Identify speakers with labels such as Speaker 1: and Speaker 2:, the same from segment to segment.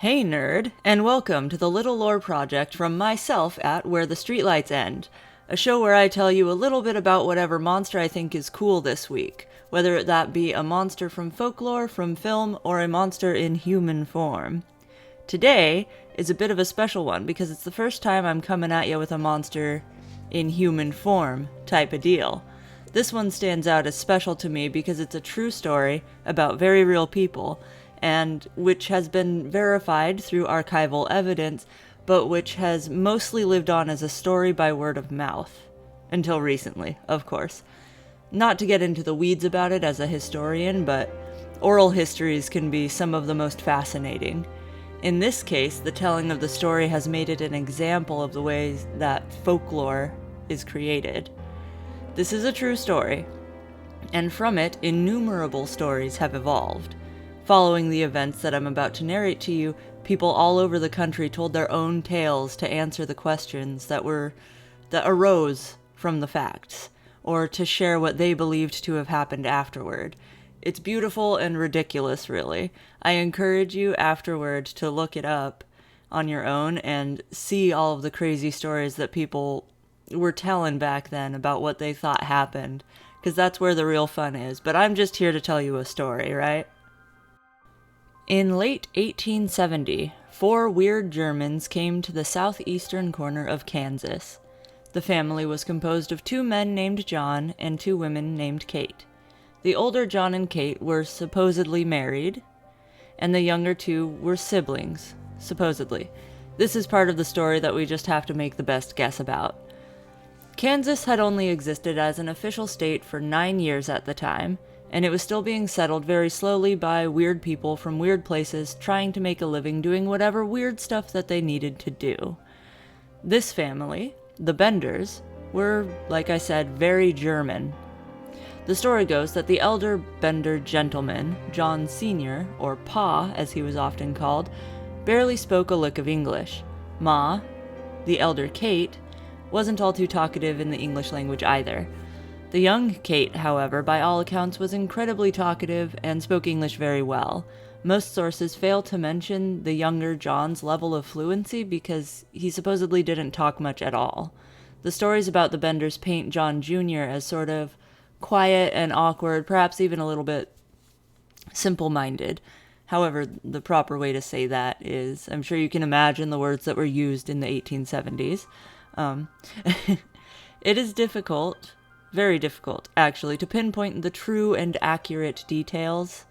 Speaker 1: Hey nerd, and welcome to the Little Lore Project from myself at Where the Streetlights End, a show where I tell you a little bit about whatever monster I think is cool this week, whether that be a monster from folklore, from film, or a monster in human form. Today is a bit of a special one because it's the first time I'm coming at you with a monster in human form type of deal. This one stands out as special to me because it's a true story about very real people, and which has been verified through archival evidence, but which has mostly lived on as a story by word of mouth. Until recently, of course. Not to get into the weeds about it as a historian, but oral histories can be some of the most fascinating. In this case, the telling of the story has made it an example of the ways that folklore is created. This is a true story, and from it, innumerable stories have evolved. Following the events that I'm about to narrate to you, people all over the country told their own tales to answer the questions that arose from the facts, or to share what they believed to have happened afterward. It's beautiful and ridiculous, really. I encourage you afterward to look it up on your own and see all of the crazy stories that people were telling back then about what they thought happened, because that's where the real fun is. But I'm just here to tell you a story, right? In late 1870, 4 weird Germans came to the southeastern corner of Kansas. The family was composed of 2 men named John and 2 women named Kate. The older John and Kate were supposedly married, and the younger 2 were siblings, supposedly. This is part of the story that we just have to make the best guess about. Kansas had only existed as an official state for 9 years at the time, and it was still being settled very slowly by weird people from weird places trying to make a living doing whatever weird stuff that they needed to do. This family, the Benders, were, like I said, very German. The story goes that the elder Bender gentleman, John Sr., or Pa as he was often called, barely spoke a lick of English. Ma, the elder Kate, wasn't all too talkative in the English language either. The young Kate, however, by all accounts was incredibly talkative and spoke English very well. Most sources fail to mention the younger John's level of fluency because he supposedly didn't talk much at all. The stories about the Benders paint John Jr. as sort of quiet and awkward, perhaps even a little bit simple-minded. However, the proper way to say that is, I'm sure you can imagine the words that were used in the 1870s. It is difficult, very difficult, actually, to pinpoint the true and accurate details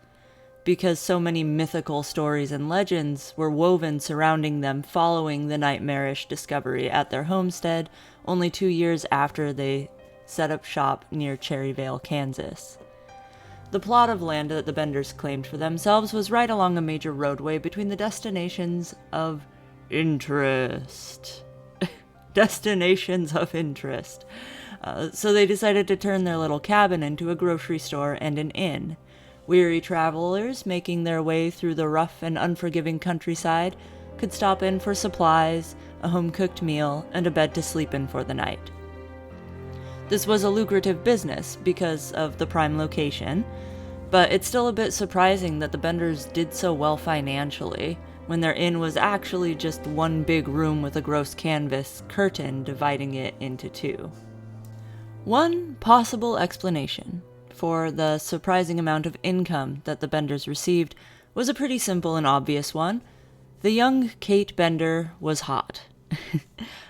Speaker 1: because so many mythical stories and legends were woven surrounding them following the nightmarish discovery at their homestead only 2 years after they set up shop near Cherryvale, Kansas. The plot of land that the Benders claimed for themselves was right along a major roadway between the destinations of interest. Destinations of interest. So they decided to turn their little cabin into a grocery store and an inn. Weary travelers making their way through the rough and unforgiving countryside could stop in for supplies, a home-cooked meal, and a bed to sleep in for the night. This was a lucrative business because of the prime location, but it's still a bit surprising that the Benders did so well financially when their inn was actually just one big room with a gross canvas curtain dividing it into 2. One possible explanation for the surprising amount of income that the Benders received was a pretty simple and obvious one. The young Kate Bender was hot.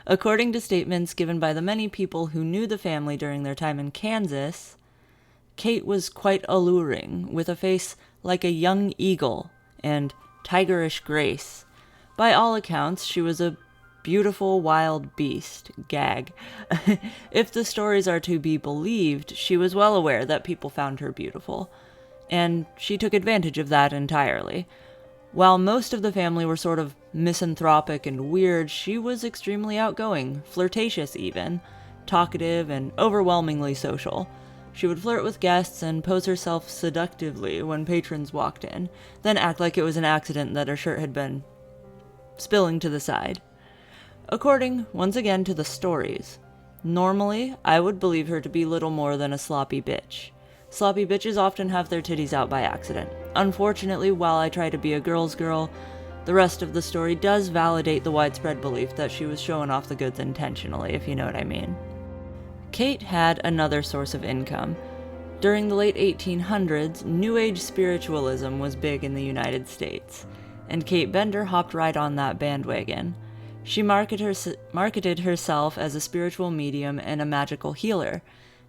Speaker 1: According to statements given by the many people who knew the family during their time in Kansas, Kate was quite alluring, with a face like a young eagle and tigerish grace. By all accounts, she was a beautiful wild beast. Gag. If the stories are to be believed, she was well aware that people found her beautiful, and she took advantage of that entirely. While most of the family were sort of misanthropic and weird, she was extremely outgoing, flirtatious even, talkative, and overwhelmingly social. She would flirt with guests and pose herself seductively when patrons walked in, then act like it was an accident that her shirt had been spilling to the side. According, once again, to the stories, normally I would believe her to be little more than a sloppy bitch. Sloppy bitches often have their titties out by accident. Unfortunately, while I try to be a girl's girl, The rest of the story does validate the widespread belief that she was showing off the goods intentionally, if you know what I mean. Kate had another source of income. During the late 1800s, New Age spiritualism was big in the United States, and Kate Bender hopped right on that bandwagon. She marketed herself as a spiritual medium and a magical healer.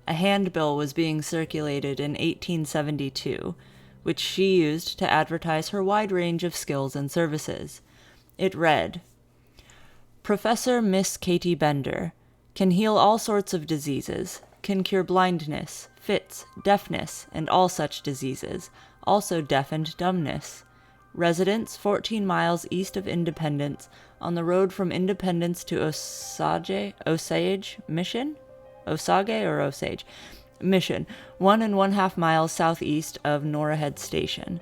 Speaker 1: A handbill was being circulated in 1872, which she used to advertise her wide range of skills and services. It read, "Professor Miss Katie Bender can heal all sorts of diseases, can cure blindness, fits, deafness, and all such diseases, also deaf and dumbness. Residence 14 miles east of Independence, on the road from Independence to Osage Mission? Osage or Osage? Mission, 1.5 miles southeast of Norahhead Station."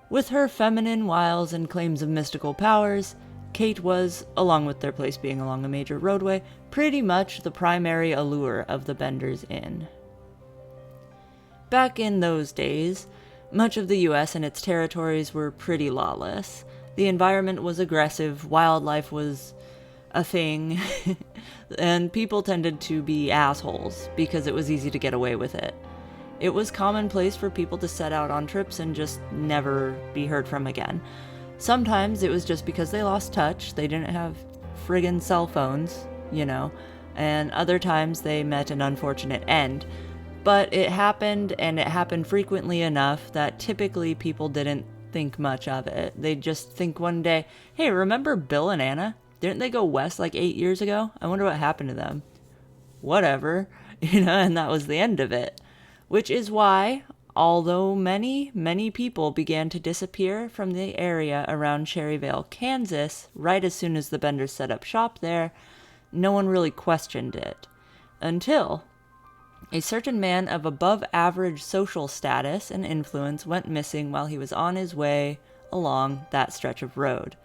Speaker 1: With her feminine wiles and claims of mystical powers, Kate was, along with their place being along a major roadway, pretty much the primary allure of the Benders Inn. Back in those days, much of the U.S. and its territories were pretty lawless. The environment was aggressive, wildlife was a thing, and people tended to be assholes because it was easy to get away with it. It was commonplace for people to set out on trips and just never be heard from again. Sometimes it was just because they lost touch, they didn't have friggin' cell phones, and other times they met an unfortunate end. But it happened, and it happened frequently enough that typically people didn't think much of it. They'd just think one day, hey, remember Bill and Anna? Didn't they go west like 8 years ago? I wonder what happened to them. Whatever, and that was the end of it. Which is why, although many people began to disappear from the area around Cherryvale, Kansas, right as soon as the Benders set up shop there, no one really questioned it. Until a certain man of above average social status and influence went missing while he was on his way along that stretch of road.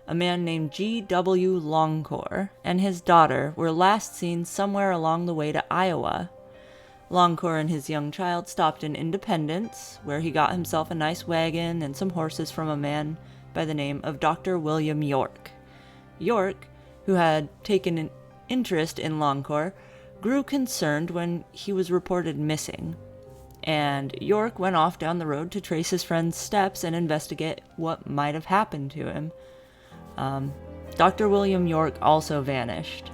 Speaker 1: A man named G.W. Longcore and his daughter were last seen somewhere along the way to Iowa. Longcore and his young child stopped in Independence, where he got himself a nice wagon and some horses from a man by the name of Dr. William York. York, who had taken an interest in Longcore, grew concerned when he was reported missing, and York went off down the road to trace his friend's steps and investigate what might have happened to him. Dr. William York also vanished.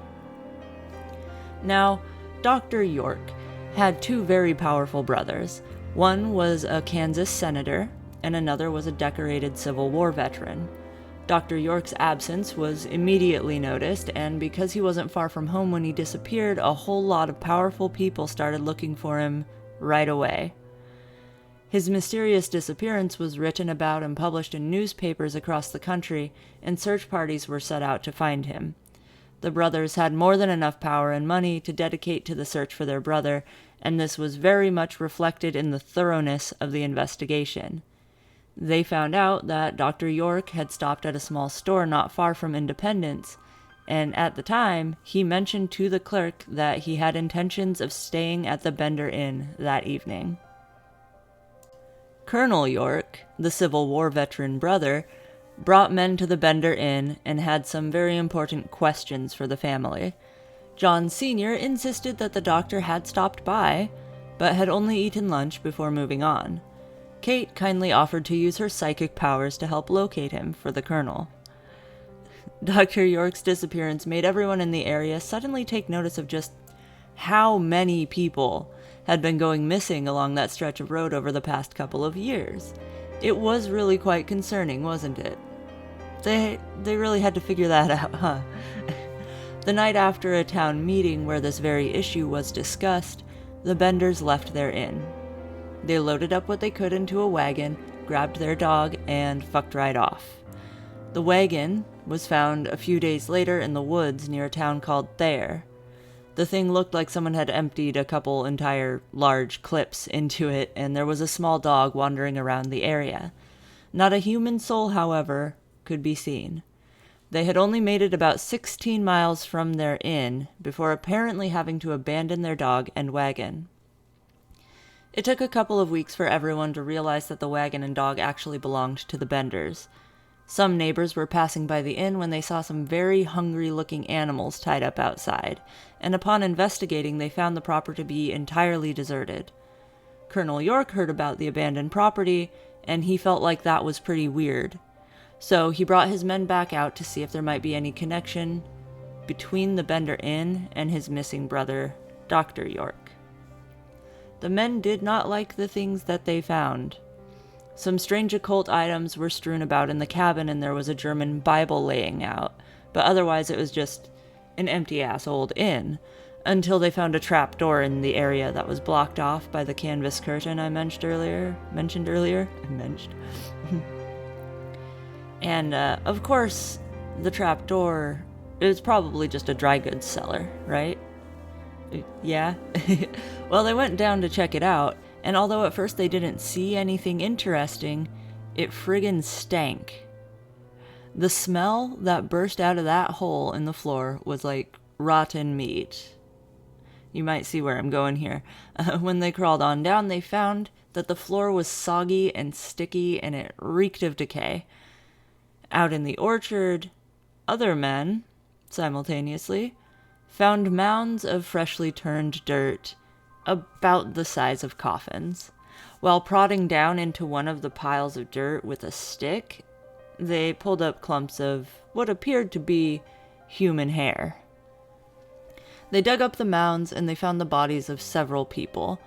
Speaker 1: Now, Dr. York had two very powerful brothers. One was a Kansas senator, and another was a decorated Civil War veteran. Dr. York's absence was immediately noticed, and because he wasn't far from home when he disappeared, a whole lot of powerful people started looking for him right away. His mysterious disappearance was written about and published in newspapers across the country, and search parties were set out to find him. The brothers had more than enough power and money to dedicate to the search for their brother, and this was very much reflected in the thoroughness of the investigation. They found out that Dr. York had stopped at a small store not far from Independence, and at the time, he mentioned to the clerk that he had intentions of staying at the Bender Inn that evening. Colonel York, the Civil War veteran brother, brought men to the Bender Inn and had some very important questions for the family. John Sr. insisted that the doctor had stopped by, but had only eaten lunch before moving on. Kate kindly offered to use her psychic powers to help locate him for the colonel. Dr. York's disappearance made everyone in the area suddenly take notice of just how many people had been going missing along that stretch of road over the past couple of years. It was really quite concerning, wasn't it? They really had to figure that out, huh? The night after a town meeting where this very issue was discussed, the Benders left their inn. They loaded up what they could into a wagon, grabbed their dog, and fucked right off. The wagon was found a few days later in the woods near a town called Thayer. The thing looked like someone had emptied a couple entire large clips into it, and there was a small dog wandering around the area. Not a human soul, however, could be seen. They had only made it about 16 miles from their inn before apparently having to abandon their dog and wagon. It took a couple of weeks for everyone to realize that the wagon and dog actually belonged to the Benders. Some neighbors were passing by the inn when they saw some very hungry-looking animals tied up outside, and upon investigating they found the property to be entirely deserted. Colonel York heard about the abandoned property, and he felt like that was pretty weird. So he brought his men back out to see if there might be any connection between the Bender Inn and his missing brother, Dr. York. The men did not like the things that they found. Some strange occult items were strewn about in the cabin, and there was a German Bible laying out, but otherwise it was just an empty-ass old inn, until they found a trap door in the area that was blocked off by the canvas curtain I mentioned earlier. And, of course, the trap door is probably just a dry goods cellar, right? Yeah? Well, they went down to check it out, and although at first they didn't see anything interesting, it friggin' stank. The smell that burst out of that hole in the floor was like rotten meat. You might see where I'm going here. When they crawled on down, they found that the floor was soggy and sticky, and it reeked of decay. Out in the orchard, other men, simultaneously, found mounds of freshly turned dirt about the size of coffins. While prodding down into one of the piles of dirt with a stick, they pulled up clumps of what appeared to be human hair. They dug up the mounds and they found the bodies of several people.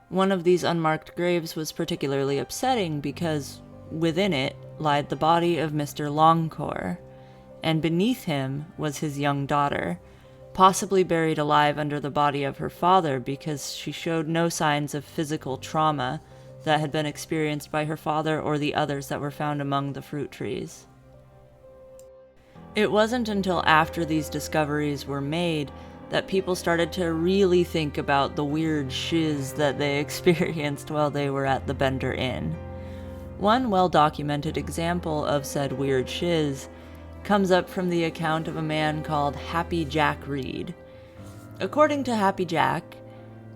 Speaker 1: One of these unmarked graves was particularly upsetting because within it lied the body of Mr. Longcore, and beneath him was his young daughter, possibly buried alive under the body of her father because she showed no signs of physical trauma that had been experienced by her father or the others that were found among the fruit trees. It wasn't until after these discoveries were made that people started to really think about the weird shiz that they experienced while they were at the Bender Inn. One well-documented example of said weird shiz comes up from the account of a man called Happy Jack Reed. According to Happy Jack,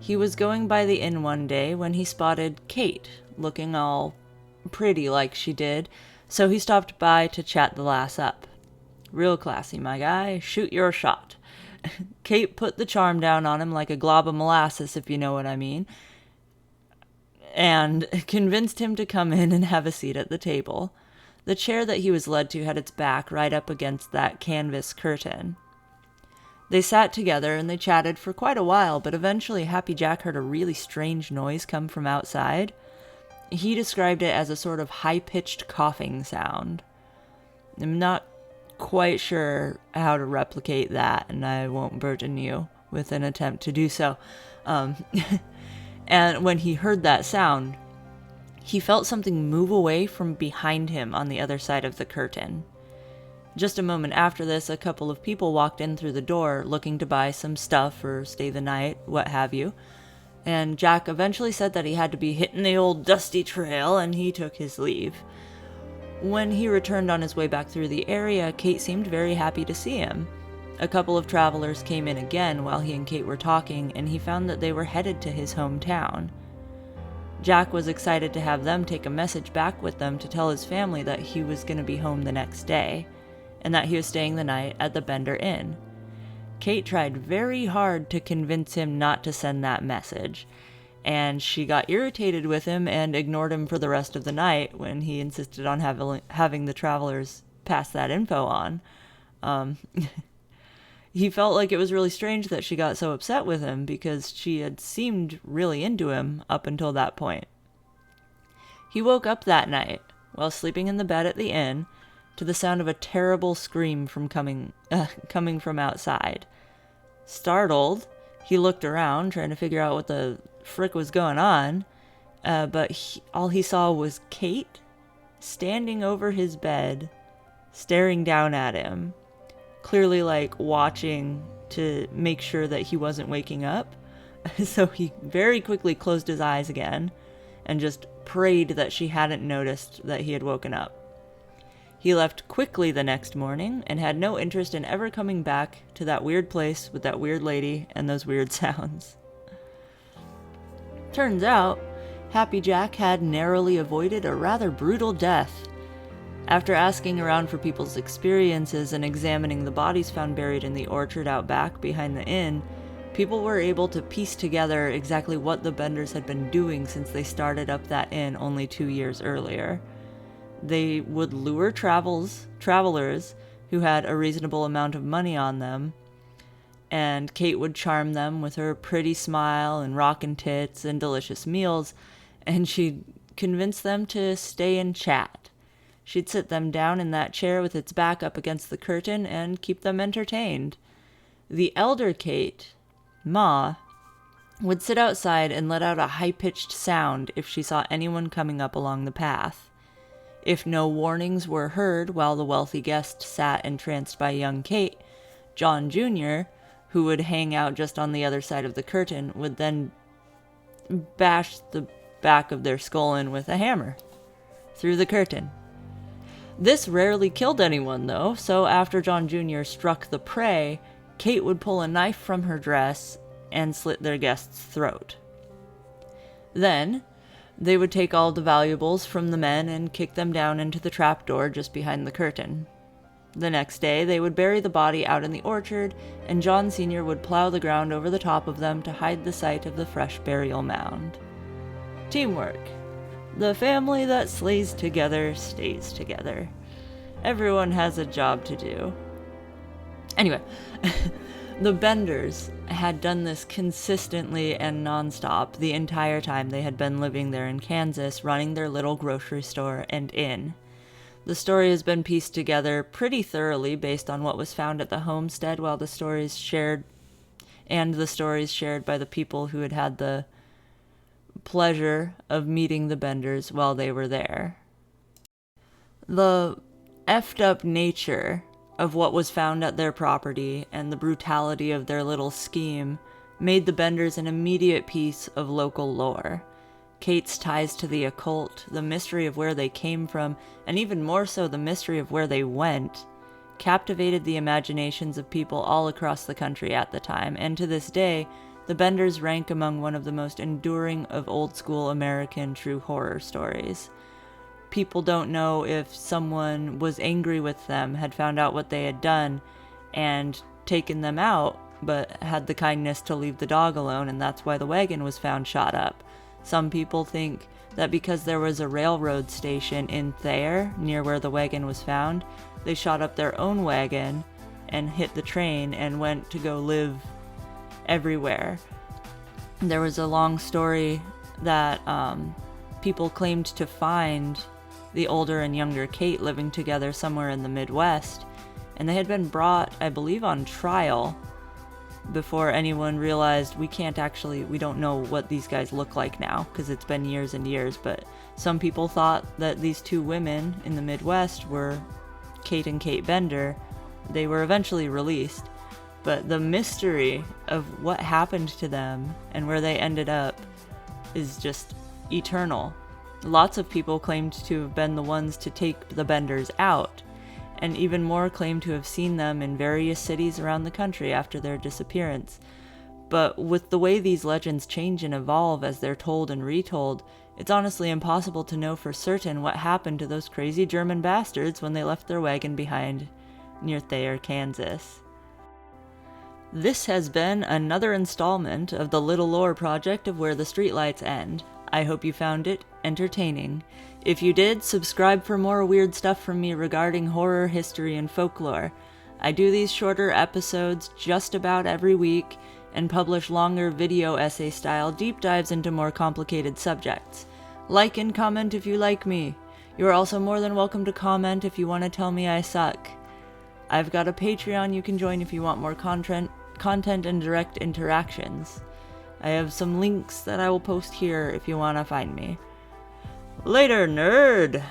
Speaker 1: he was going by the inn one day when he spotted Kate looking all pretty like she did, so he stopped by to chat the lass up. Real classy, my guy. Shoot your shot. Kate put the charm down on him like a glob of molasses, if you know what I mean, and convinced him to come in and have a seat at the table. The chair that he was led to had its back right up against that canvas curtain. They sat together and they chatted for quite a while, but eventually Happy Jack heard a really strange noise come from outside. He described it as a sort of high-pitched coughing sound. I'm not quite sure how to replicate that, and I won't burden you with an attempt to do so. And when he heard that sound, he felt something move away from behind him on the other side of the curtain. Just a moment after this, a couple of people walked in through the door looking to buy some stuff or stay the night, what have you. And Jack eventually said that he had to be hitting the old dusty trail, and he took his leave. When he returned on his way back through the area, Kate seemed very happy to see him. A couple of travelers came in again while he and Kate were talking, and he found that they were headed to his hometown. Jack was excited to have them take a message back with them to tell his family that he was going to be home the next day, and that he was staying the night at the Bender Inn. Kate tried very hard to convince him not to send that message, and she got irritated with him and ignored him for the rest of the night when he insisted on having the travelers pass that info on. He felt like it was really strange that she got so upset with him because she had seemed really into him up until that point. He woke up that night, while sleeping in the bed at the inn, to the sound of a terrible scream coming from outside. Startled, he looked around, trying to figure out what the frick was going on, but all he saw was Kate standing over his bed, staring down at him, clearly like watching to make sure that he wasn't waking up. So he very quickly closed his eyes again and just prayed that she hadn't noticed that he had woken up. He left quickly the next morning and had no interest in ever coming back to that weird place with that weird lady and those weird sounds. Turns out, Happy Jack had narrowly avoided a rather brutal death. After asking around for people's experiences and examining the bodies found buried in the orchard out back behind the inn, people were able to piece together exactly what the Benders had been doing since they started up that inn only 2 years earlier. They would lure travelers who had a reasonable amount of money on them, and Kate would charm them with her pretty smile and rockin' tits and delicious meals, and she'd convince them to stay and chat. She'd sit them down in that chair with its back up against the curtain and keep them entertained. The elder Kate, Ma, would sit outside and let out a high-pitched sound if she saw anyone coming up along the path. If no warnings were heard while the wealthy guest sat entranced by young Kate, John Jr., who would hang out just on the other side of the curtain, would then bash the back of their skull in with a hammer through the curtain. This rarely killed anyone, though, so after John Jr. struck the prey, Kate would pull a knife from her dress and slit their guest's throat. Then, they would take all the valuables from the men and kick them down into the trapdoor just behind the curtain. The next day, they would bury the body out in the orchard, and John Sr. would plow the ground over the top of them to hide the site of the fresh burial mound. Teamwork. The family that slays together stays together. Everyone has a job to do. Anyway, the Benders had done this consistently and nonstop the entire time they had been living there in Kansas, running their little grocery store and inn. The story has been pieced together pretty thoroughly based on what was found at the homestead, while the stories shared by the people who had had the pleasure of meeting the Benders while they were there. The effed up nature of what was found at their property and the brutality of their little scheme made the Benders an immediate piece of local lore. Kate's ties to the occult, the mystery of where they came from, and even more so the mystery of where they went, captivated the imaginations of people all across the country at the time, and to this day, the Benders rank among one of the most enduring of old-school American true horror stories. People don't know if someone was angry with them, had found out what they had done, and taken them out, but had the kindness to leave the dog alone, and that's why the wagon was found shot up. Some people think that because there was a railroad station in Thayer, near where the wagon was found, they shot up their own wagon and hit the train and went to go live everywhere. There was a long story that people claimed to find the older and younger Kate living together somewhere in the Midwest, and they had been brought, I believe, on trial before anyone realized we don't know what these guys look like now, because it's been years and years, but some people thought that these two women in the Midwest were Kate and Kate Bender. They were eventually released, but the mystery of what happened to them and where they ended up is just eternal. Lots of people claimed to have been the ones to take the Benders out, and even more claim to have seen them in various cities around the country after their disappearance. But with the way these legends change and evolve as they're told and retold, it's honestly impossible to know for certain what happened to those crazy German bastards when they left their wagon behind near Thayer, Kansas. This has been another installment of the Little Lore Project of Where the Streetlights End. I hope you found it entertaining. If you did, subscribe for more weird stuff from me regarding horror, history, and folklore. I do these shorter episodes just about every week and publish longer video essay-style deep dives into more complicated subjects. Like and comment if you like me. You are also more than welcome to comment if you want to tell me I suck. I've got a Patreon you can join if you want more content and direct interactions. I have some links that I will post here if you want to find me. Later, nerd!